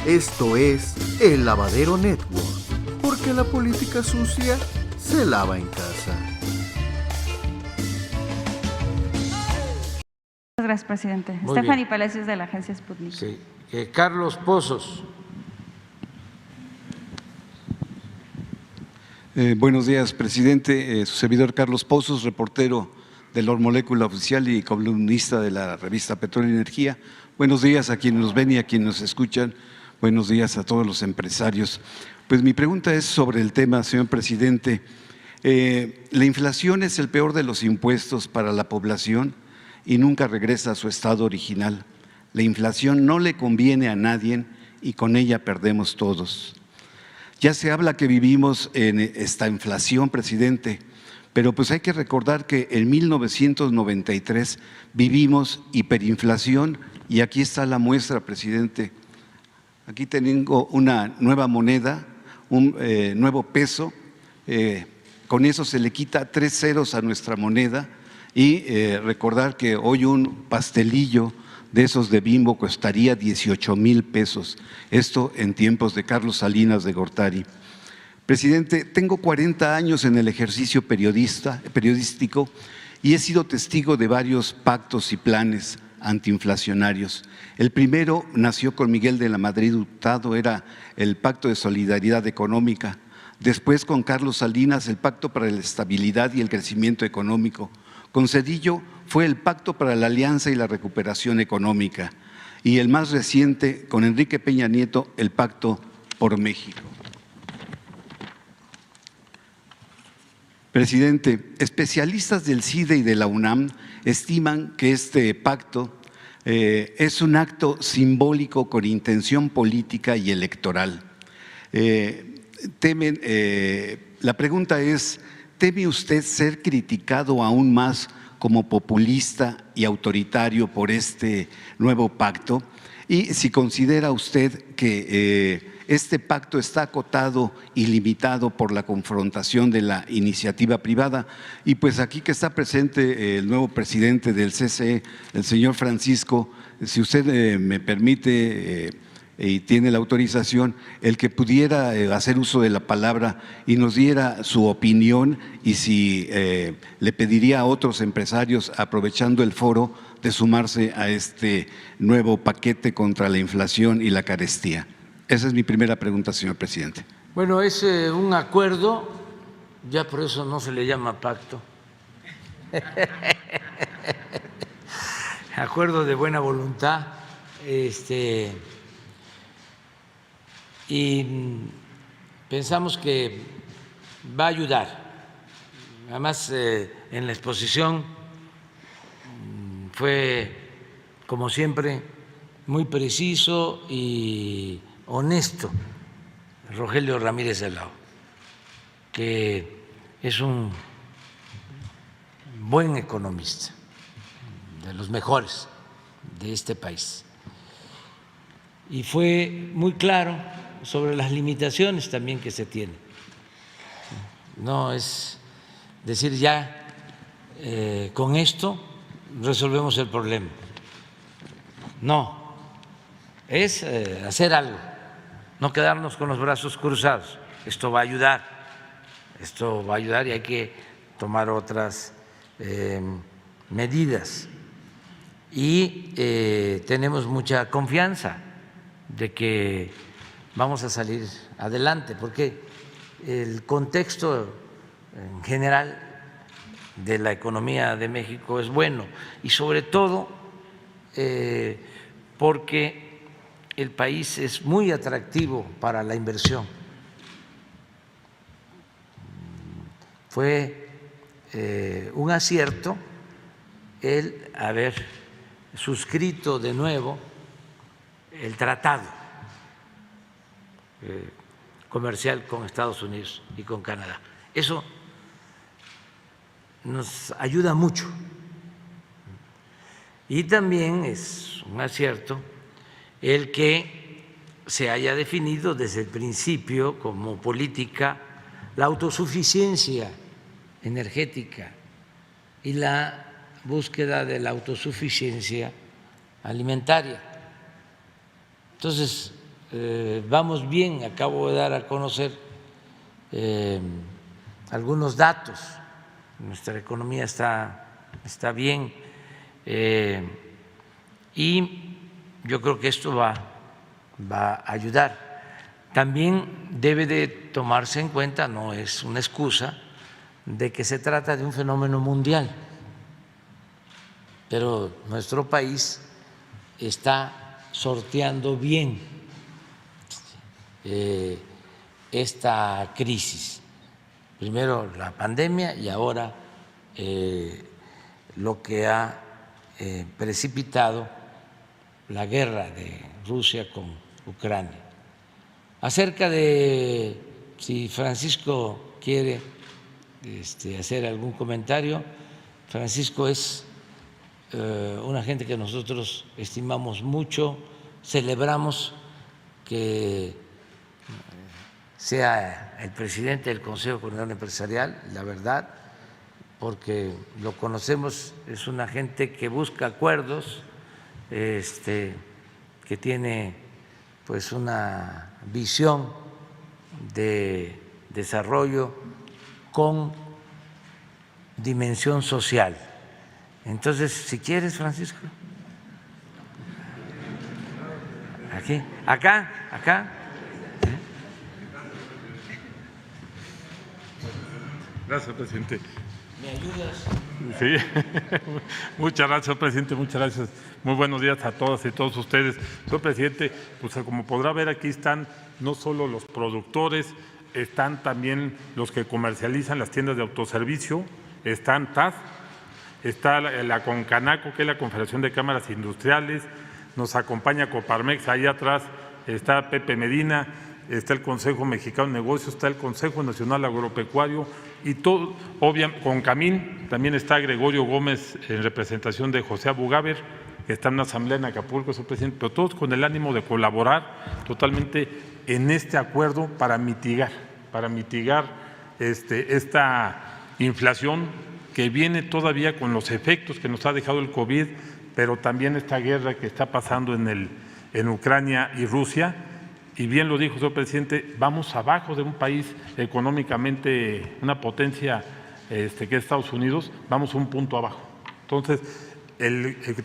Esto es El Lavadero Network, porque la política sucia se lava en casa. Muchas gracias, presidente. Muy Stephanie bien. Palacios, de la agencia Sputnik. Sí. Carlos Pozos. Buenos días, presidente. Su servidor Carlos Pozos, reportero del Molécula Oficial y columnista de la revista Petróleo y Energía. Buenos días a quienes nos ven y a quienes nos escuchan. Buenos días a todos los empresarios. Pues mi pregunta es sobre el tema, señor presidente. La inflación es el peor de los impuestos para la población y nunca regresa a su estado original. La inflación no le conviene a nadie y con ella perdemos todos. Ya se habla que vivimos en esta inflación, presidente, pero pues hay que recordar que en 1993 vivimos hiperinflación y aquí está la muestra, presidente. Aquí tengo una nueva moneda, un nuevo peso, con eso se le quita 3 ceros a nuestra moneda y recordar que hoy un pastelillo de esos de Bimbo costaría 18,000 pesos, esto en tiempos de Carlos Salinas de Gortari. Presidente, tengo 40 años en el ejercicio periodístico y he sido testigo de varios pactos y planes antiinflacionarios. El primero nació con Miguel de la Madrid Hurtado, era el Pacto de Solidaridad Económica. Después con Carlos Salinas, el Pacto para la Estabilidad y el Crecimiento Económico. Con Zedillo fue el Pacto para la Alianza y la Recuperación Económica. Y el más reciente, con Enrique Peña Nieto, el Pacto por México. Presidente, especialistas del CIDE y de la UNAM estiman que este pacto es un acto simbólico con intención política y electoral. La pregunta es, ¿teme usted ser criticado aún más como populista y autoritario por este nuevo pacto? Y si considera usted que este pacto está acotado y limitado por la confrontación de la iniciativa privada. Y pues aquí que está presente el nuevo presidente del CCE, el señor Francisco, si usted me permite y tiene la autorización, el que pudiera hacer uso de la palabra y nos diera su opinión y si le pediría a otros empresarios, aprovechando el foro, de sumarse a este nuevo paquete contra la inflación y la carestía. Esa es mi primera pregunta, señor presidente. Bueno, es un acuerdo, ya por eso no se le llama pacto. Acuerdo de buena voluntad, y pensamos que va a ayudar. Además, en la exposición fue, como siempre, muy preciso y honesto Rogelio Ramírez de Lao, que es un buen economista, de los mejores de este país, y fue muy claro sobre las limitaciones también que se tienen. No es decir ya con esto resolvemos el problema, no, es hacer algo, no quedarnos con los brazos cruzados. Esto va a ayudar y hay que tomar otras medidas. Y tenemos mucha confianza de que vamos a salir adelante, porque el contexto en general de la economía de México es bueno y sobre todo porque el país es muy atractivo para la inversión. Fue un acierto el haber suscrito de nuevo el tratado comercial con Estados Unidos y con Canadá. Eso nos ayuda mucho. Y también es un acierto el que se haya definido desde el principio como política la autosuficiencia energética y la búsqueda de la autosuficiencia alimentaria. Entonces, vamos bien. Acabo de dar a conocer algunos datos. Nuestra economía está bien y yo creo que esto va a ayudar. También debe de tomarse en cuenta, no es una excusa, de que se trata de un fenómeno mundial, pero nuestro país está sorteando bien esta crisis. Primero la pandemia y ahora lo que ha precipitado la guerra de Rusia con Ucrania. Acerca de si Francisco quiere hacer algún comentario, Francisco es una gente que nosotros estimamos mucho, celebramos que sea el presidente del Consejo Coordinador Empresarial, la verdad, porque lo conocemos, es una gente que busca acuerdos, que tiene pues una visión de desarrollo con dimensión social. Entonces, si quieres, Francisco, aquí, acá. Gracias, presidente. ¿Me ayudas? Sí, muchas gracias, presidente, muchas gracias. Muy buenos días a todas y todos ustedes. Señor presidente, pues como podrá ver, aquí están no solo los productores, están también los que comercializan las tiendas de autoservicio, están TAS, está la CONCANACO, que es la Confederación de Cámaras Industriales, nos acompaña Coparmex, ahí atrás está Pepe Medina, está el Consejo Mexicano de Negocios, está el Consejo Nacional Agropecuario y todo, obviamente con Camín, también está Gregorio Gómez en representación de José Abugaber, que está en una asamblea en Acapulco, señor presidente, pero todos con el ánimo de colaborar totalmente en este acuerdo para mitigar esta inflación que viene todavía con los efectos que nos ha dejado el COVID, pero también esta guerra que está pasando en Ucrania y Rusia. Y bien lo dijo el señor presidente, vamos abajo de un país económicamente, una potencia que es Estados Unidos, vamos un punto abajo. Entonces,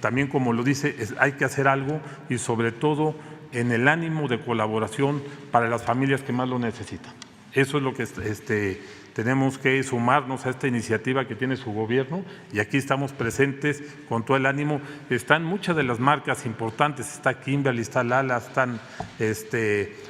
también como lo dice, hay que hacer algo y sobre todo en el ánimo de colaboración para las familias que más lo necesitan. Eso es lo que tenemos que sumarnos a esta iniciativa que tiene su gobierno y aquí estamos presentes con todo el ánimo. Están muchas de las marcas importantes, está Kimberly, está Lala, están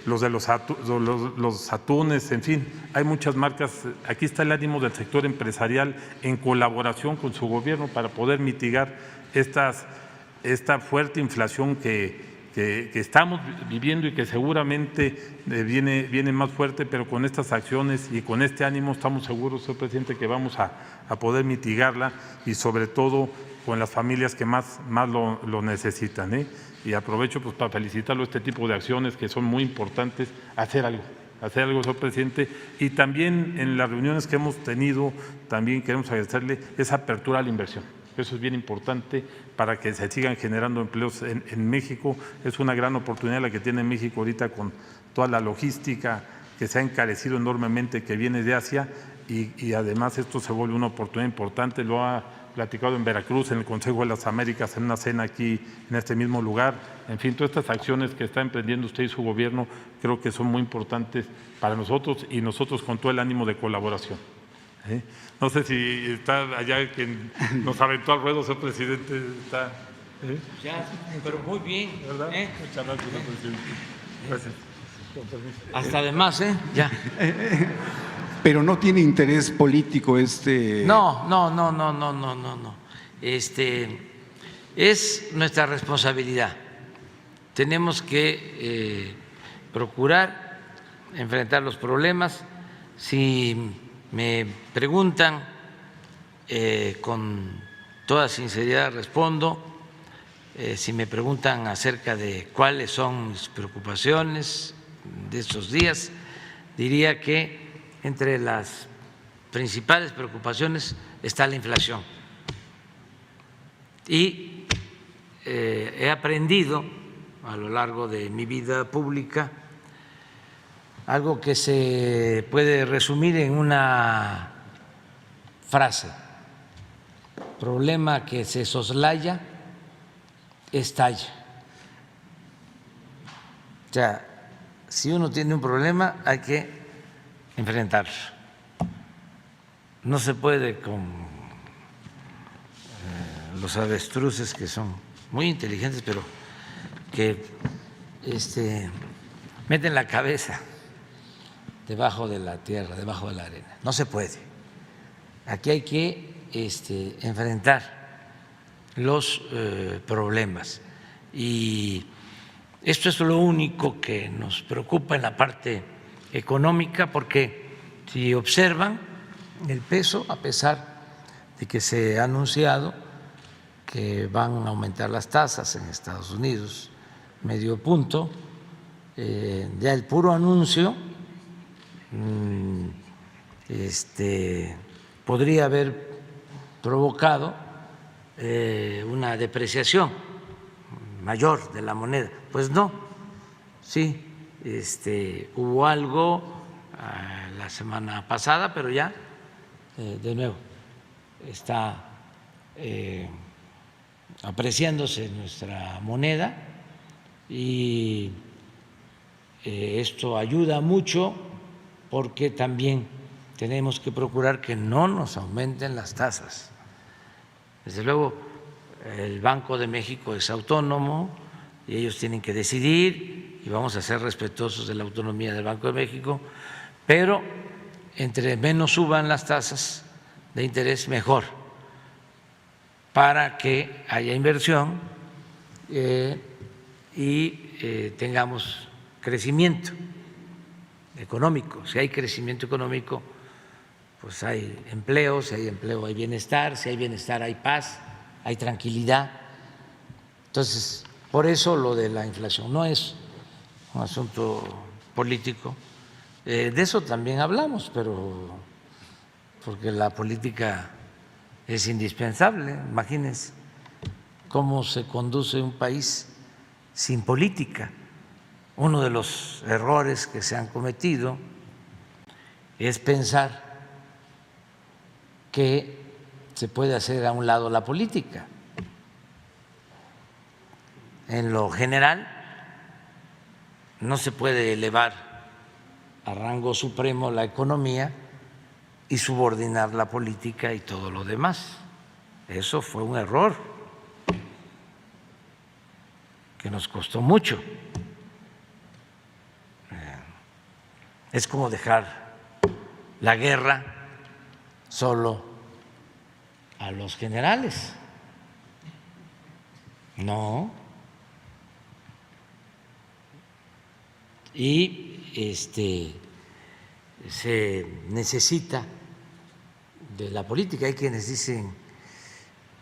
los de los atunes, en fin, hay muchas marcas. Aquí está el ánimo del sector empresarial en colaboración con su gobierno para poder mitigar esta fuerte inflación que estamos viviendo y que seguramente viene más fuerte, pero con estas acciones y con este ánimo estamos seguros, señor presidente, que vamos a poder mitigarla y sobre todo con las familias que más lo necesitan. Y aprovecho pues para felicitarlo, este tipo de acciones que son muy importantes, hacer algo, señor presidente. Y también en las reuniones que hemos tenido, también queremos agradecerle esa apertura a la inversión. Eso es bien importante para que se sigan generando empleos en México. Es una gran oportunidad la que tiene México ahorita con toda la logística que se ha encarecido enormemente que viene de Asia y además esto se vuelve una oportunidad importante. Lo ha platicado en Veracruz, en el Consejo de las Américas, en una cena aquí en este mismo lugar. En fin, todas estas acciones que está emprendiendo usted y su gobierno creo que son muy importantes para nosotros y nosotros con todo el ánimo de colaboración. No sé si está allá quien nos aventó al ruedo, señor presidente. Está, Ya, pero muy bien. ¿verdad? Muchas gracias, señor presidente. Gracias. Con permiso. Hasta además, ya. Pero no tiene interés político No. Es nuestra responsabilidad. Tenemos que procurar enfrentar los problemas. Si me preguntan, con toda sinceridad respondo. Si me preguntan acerca de cuáles son mis preocupaciones de estos días, diría que entre las principales preocupaciones está la inflación. Y he aprendido a lo largo de mi vida pública, algo que se puede resumir en una frase: problema que se soslaya, estalla. O sea, si uno tiene un problema hay que enfrentarlo. No se puede con los avestruces, que son muy inteligentes, pero que meten la cabeza debajo de la tierra, debajo de la arena. No se puede. Aquí hay que enfrentar los problemas. Y esto es lo único que nos preocupa en la parte económica, porque si observan el peso, a pesar de que se ha anunciado que van a aumentar las tasas en Estados Unidos, medio punto, ya el puro anuncio podría haber provocado una depreciación mayor de la moneda. Pues no, sí, hubo algo la semana pasada, pero ya de nuevo está apreciándose nuestra moneda, y esto ayuda mucho porque también tenemos que procurar que no nos aumenten las tasas. Desde luego, el Banco de México es autónomo y ellos tienen que decidir, y vamos a ser respetuosos de la autonomía del Banco de México, pero entre menos suban las tasas de interés, mejor, para que haya inversión y tengamos crecimiento económico. Si hay crecimiento económico, pues hay empleo; si hay empleo hay bienestar; si hay bienestar hay paz, hay tranquilidad. Entonces, por eso lo de la inflación no es un asunto político. De eso también hablamos, pero porque la política es indispensable. Imagínense cómo se conduce un país sin política. Uno de los errores que se han cometido es pensar que se puede hacer a un lado la política. En lo general, no se puede elevar a rango supremo la economía y subordinar la política y todo lo demás. Eso fue un error que nos costó mucho. Es como dejar la guerra solo a los generales. No. Y se necesita de la política. Hay quienes dicen,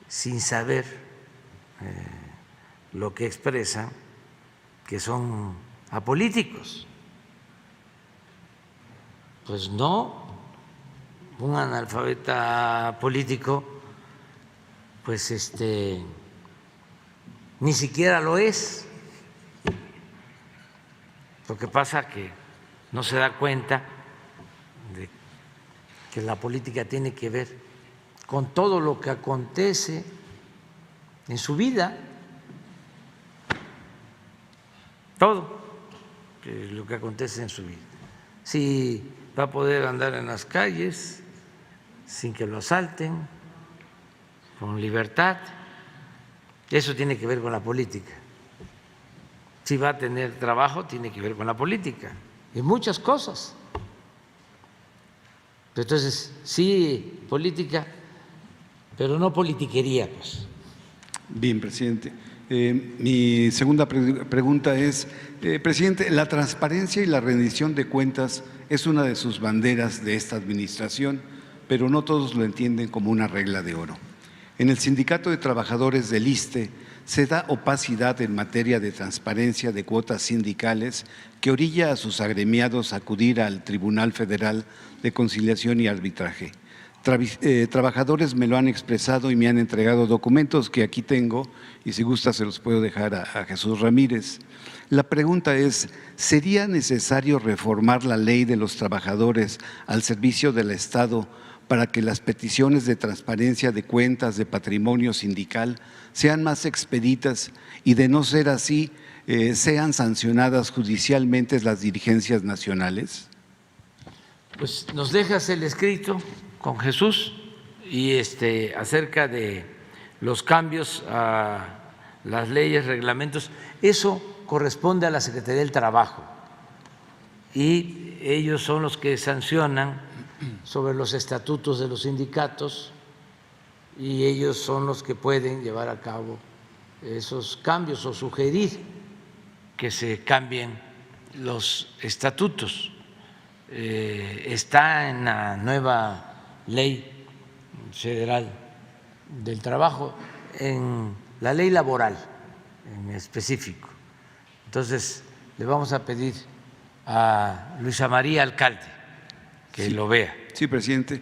sin saber lo que expresan, que son apolíticos. Pues no, un analfabeta político pues ni siquiera lo es. Lo que pasa es que no se da cuenta de que la política tiene que ver con todo lo que acontece en su vida, todo lo que acontece en su vida. Si va a poder andar en las calles sin que lo asalten, con libertad, eso tiene que ver con la política. Si va a tener trabajo, tiene que ver con la política y muchas cosas. Entonces, sí, política, pero no politiquería, pues. Bien, presidente. Mi segunda pregunta es, presidente, la transparencia y la rendición de cuentas es una de sus banderas de esta administración, pero no todos lo entienden como una regla de oro. En el Sindicato de Trabajadores del ISSSTE se da opacidad en materia de transparencia de cuotas sindicales que orilla a sus agremiados a acudir al Tribunal Federal de Conciliación y Arbitraje. Trabajadores me lo han expresado y me han entregado documentos que aquí tengo y si gusta se los puedo dejar a Jesús Ramírez. La pregunta es, ¿sería necesario reformar la ley de los trabajadores al servicio del Estado para que las peticiones de transparencia de cuentas de patrimonio sindical sean más expeditas y, de no ser así, sean sancionadas judicialmente las dirigencias nacionales? Pues nos dejas el escrito con Jesús y acerca de los cambios a las leyes, reglamentos. Eso corresponde a la Secretaría del Trabajo y ellos son los que sancionan sobre los estatutos de los sindicatos y ellos son los que pueden llevar a cabo esos cambios o sugerir que se cambien los estatutos. Está en la nueva Ley Federal del Trabajo, en la ley laboral en específico. Entonces, le vamos a pedir a Luisa María Alcalde que lo vea. Sí, presidente.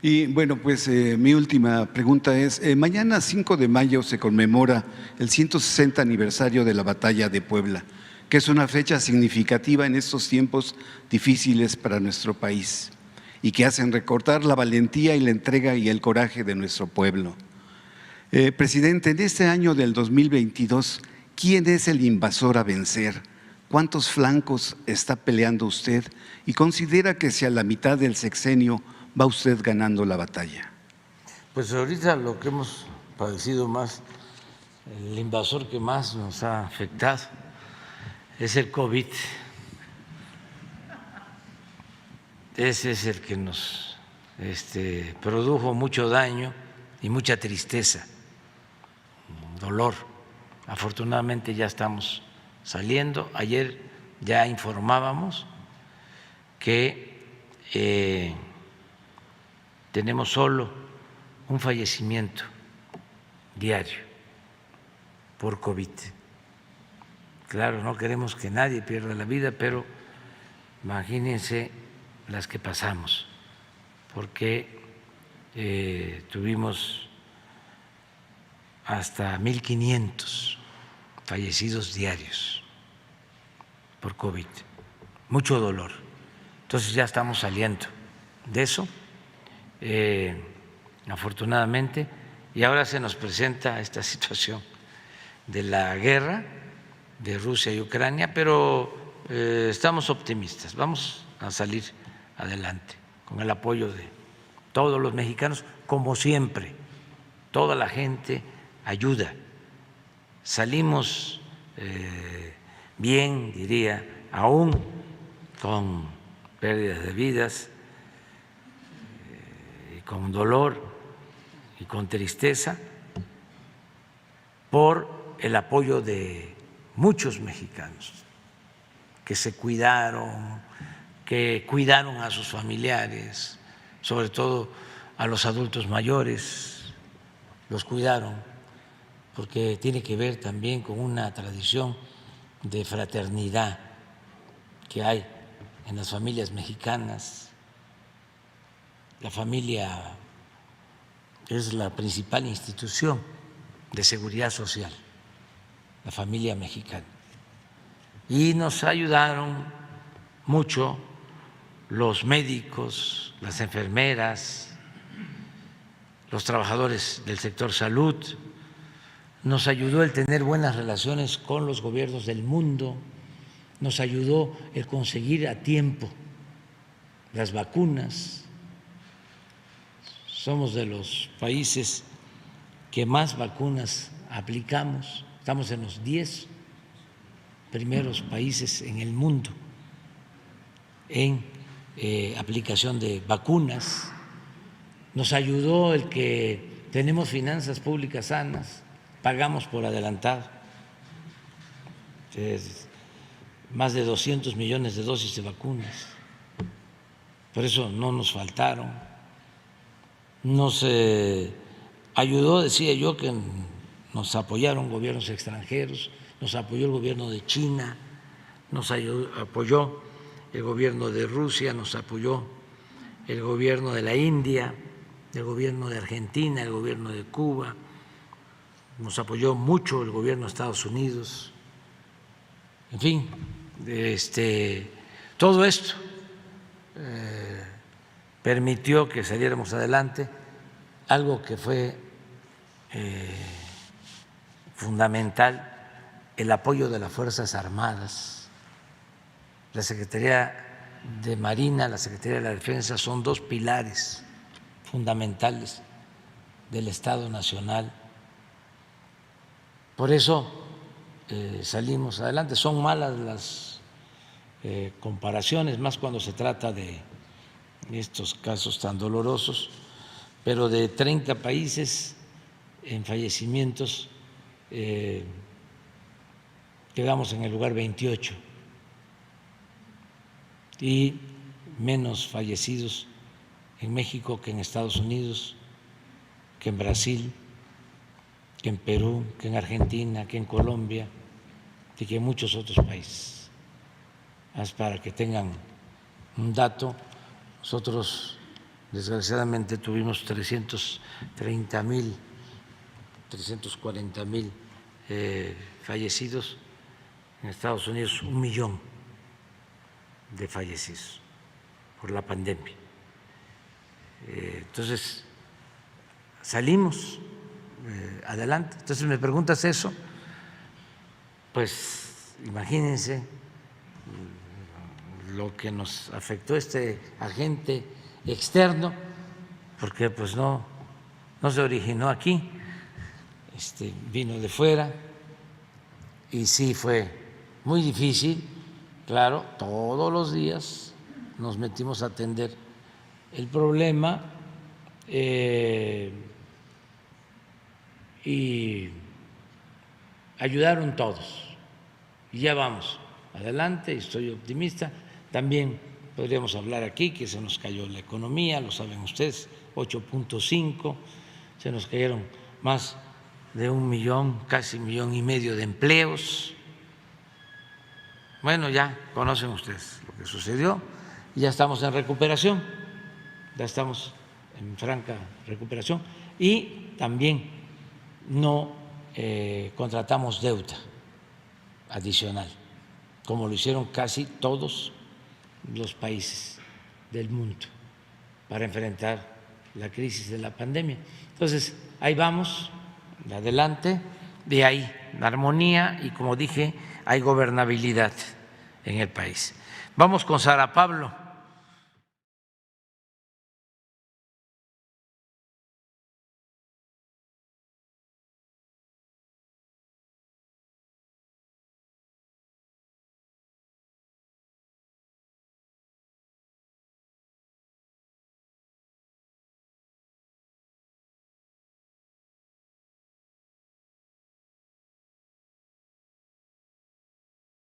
Y bueno, pues mi última pregunta es, mañana 5 de mayo se conmemora el 160 aniversario de la Batalla de Puebla, que es una fecha significativa en estos tiempos difíciles para nuestro país y que hacen recordar la valentía y la entrega y el coraje de nuestro pueblo. Presidente, en este año del 2022, ¿quién es el invasor a vencer? ¿Cuántos flancos está peleando usted? ¿Y considera que si a la mitad del sexenio va usted ganando la batalla? Pues ahorita lo que hemos padecido más, el invasor que más nos ha afectado es el COVID. Ese es el que nos produjo mucho daño y mucha tristeza, dolor. Afortunadamente ya estamos saliendo. Ayer ya informábamos que tenemos solo un fallecimiento diario por COVID. Claro, no queremos que nadie pierda la vida, pero imagínense las que pasamos, porque tuvimos hasta 1,500 fallecidos diarios por COVID, mucho dolor. Entonces ya estamos saliendo de eso, afortunadamente, y ahora se nos presenta esta situación de la guerra de Rusia y Ucrania, pero estamos optimistas, vamos a salir adelante con el apoyo de todos los mexicanos, como siempre, toda la gente ayuda. Salimos bien, diría, aún con pérdidas de vidas, y con dolor y con tristeza, por el apoyo de muchos mexicanos que se cuidaron, que cuidaron a sus familiares, sobre todo a los adultos mayores, los cuidaron, porque tiene que ver también con una tradición de fraternidad que hay en las familias mexicanas. La familia es la principal institución de seguridad social, la familia mexicana. Y nos ayudaron mucho los médicos, las enfermeras, los trabajadores del sector salud. Nos ayudó el tener buenas relaciones con los gobiernos del mundo, nos ayudó el conseguir a tiempo las vacunas. Somos de los países que más vacunas aplicamos, estamos en los 10 primeros países en el mundo en aplicación de vacunas. Nos ayudó el que tenemos finanzas públicas sanas, pagamos por adelantado más de 200 millones de dosis de vacunas, por eso no nos faltaron. Nos ayudó, decía yo, que nos apoyaron gobiernos extranjeros, nos apoyó el gobierno de China, nos apoyó el gobierno de Rusia, nos apoyó el gobierno de la India, el gobierno de Argentina, el gobierno de Cuba, nos apoyó mucho el gobierno de Estados Unidos, en fin, todo esto permitió que saliéramos adelante, algo que fue fundamental, el apoyo de las Fuerzas Armadas. La Secretaría de Marina, la Secretaría de la Defensa son dos pilares fundamentales del Estado Nacional. Por eso salimos adelante. Son malas las comparaciones, más cuando se trata de estos casos tan dolorosos, pero de 30 países en fallecimientos quedamos en el lugar 28 y menos fallecidos en México que en Estados Unidos, que en Brasil, que en Perú, que en Argentina, que en Colombia y que en muchos otros países. Para que tengan un dato, nosotros desgraciadamente tuvimos 340,000 fallecidos, en Estados Unidos 1 millón de fallecidos por la pandemia. Entonces, salimos adelante. Entonces, me preguntas eso, pues imagínense lo que nos afectó este agente externo, porque pues no se originó aquí, vino de fuera y sí fue muy difícil, claro, todos los días nos metimos a atender el problema y ayudaron todos y ya vamos adelante y estoy optimista. También podríamos hablar aquí que se nos cayó la economía, lo saben ustedes, 8.5, se nos cayeron más de 1 millón, casi 1,5 millones de empleos. Bueno, ya conocen ustedes lo que sucedió y ya estamos en recuperación, ya estamos en franca recuperación y también no contratamos deuda adicional, como lo hicieron casi todos los países del mundo para enfrentar la crisis de la pandemia. Entonces, ahí vamos, adelante, de ahí la armonía y, como dije, hay gobernabilidad en el país. Vamos con Sara Pablo.